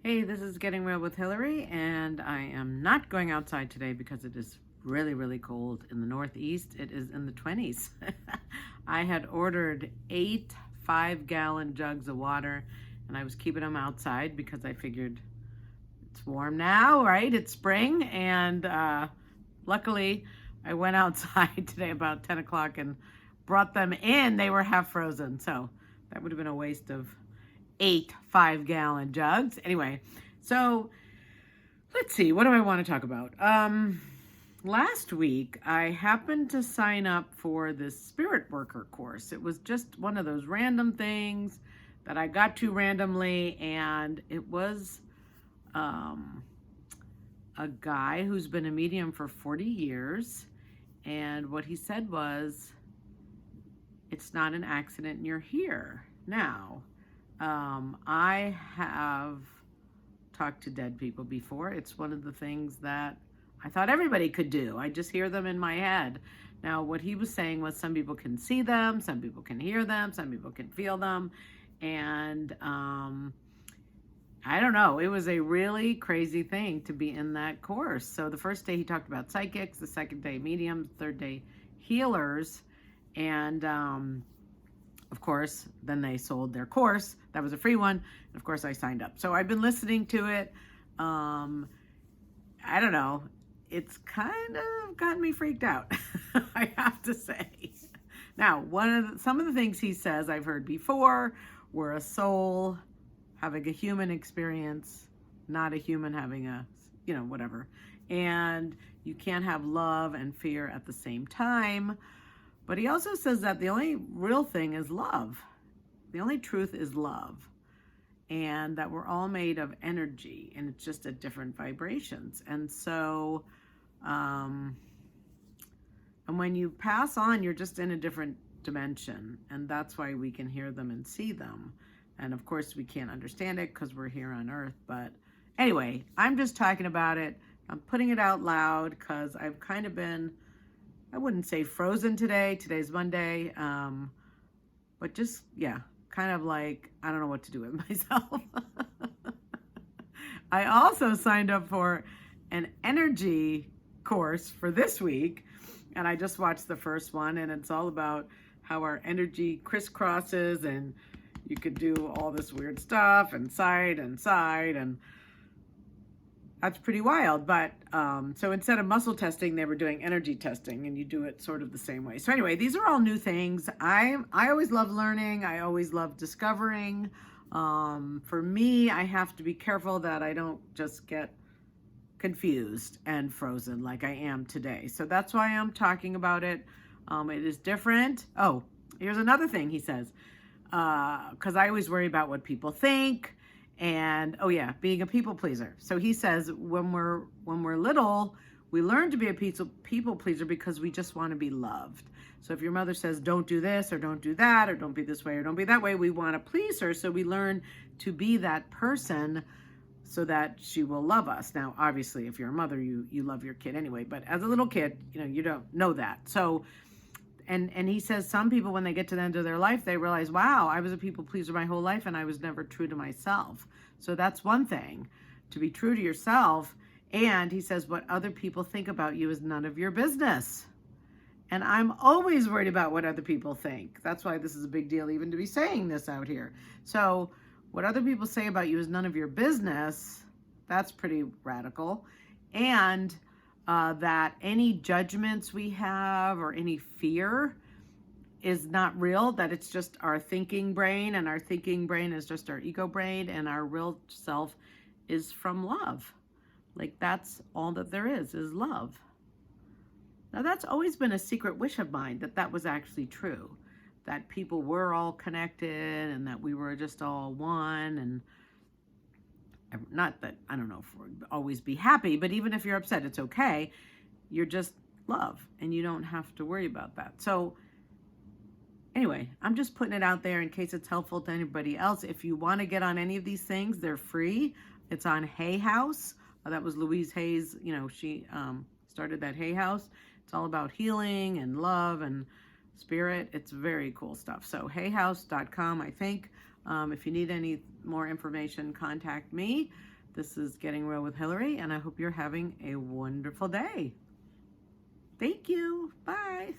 Hey, this is Getting Real with Hillary, and I am not going outside today because it is really, really cold in the Northeast. It is in the 20s. I had ordered 8 5-gallon jugs of water, and I was keeping them outside because I figured it's warm now, right? It's spring, and luckily I went outside today about 10 o'clock and brought them in. They were half frozen, so that would have been a waste of 8 5-gallon jugs. Anyway, so let's see, what do I want to talk about? Last week I happened to sign up for this spirit worker course. It was just one of those random things that I got to randomly, and it was a guy who's been a medium for 40 years, and what he said was, it's not an accident you're here. Now, I have talked to dead people before. It's one of the things that I thought everybody could do. I just hear them in my head. Now, what he was saying was some people can see them, some people can hear them, some people can feel them. And I don't know. It was a really crazy thing to be in that course. So the first day he talked about psychics, the second day mediums, third day healers. And of course, then they sold their course. That was a free one. And of course, I signed up. So I've been listening to it. I don't know. It's kind of gotten me freaked out, I have to say. Now, some of the things he says I've heard before were a soul having a human experience, not a human having a, whatever. And you can't have love and fear at the same time. But he also says that the only real thing is love. The only truth is love. And that we're all made of energy, and it's just at different vibrations. And so, and when you pass on, you're just in a different dimension. And that's why we can hear them and see them. And of course, we can't understand it because we're here on Earth. But anyway, I'm just talking about it. I'm putting it out loud because I've kind of been, I wouldn't say frozen today. Today's Monday. But just, yeah, kind of like, I don't know what to do with myself. I also signed up for an energy course for this week. And I just watched the first one, and it's all about how our energy crisscrosses, and you could do all this weird stuff and side, and that's pretty wild. But so instead of muscle testing, they were doing energy testing, and you do it sort of the same way. So anyway, these are all new things. I always love learning. I always love discovering. For me, I have to be careful that I don't just get confused and frozen like I am today. So that's why I'm talking about it. It is different. Oh, here's another thing he says. Because I always worry about what people think. And oh yeah, being a people pleaser. So he says when we're little, we learn to be a people pleaser because we just want to be loved. So if your mother says don't do this or don't do that or don't be this way or don't be that way, we want to please her. So we learn to be that person so that she will love us. Now, obviously, if you're a mother, you love your kid anyway. But as a little kid, you don't know that. So. And he says some people, when they get to the end of their life, they realize, wow, I was a people pleaser my whole life and I was never true to myself. So that's one thing, to be true to yourself. And he says what other people think about you is none of your business. And I'm always worried about what other people think. That's why this is a big deal even to be saying this out here. So what other people say about you is none of your business. That's pretty radical. And that any judgments we have or any fear is not real, that it's just our thinking brain, and our thinking brain is just our ego brain, and our real self is from love. Like that's all that there is love. Now that's always been a secret wish of mine, that was actually true, that people were all connected and that we were just all one. And not that, I don't know if we'll always be happy, but even if you're upset, it's okay. You're just love, and you don't have to worry about that. So anyway, I'm just putting it out there in case it's helpful to anybody else. If you want to get on any of these things, they're free. It's on Hay House. That was Louise Hay's, she started that Hay House. It's all about healing and love and spirit. It's very cool stuff. So hayhouse.com, I think. If you need any more information, contact me. This is Getting Real with Hillary, and I hope you're having a wonderful day. Thank you. Bye.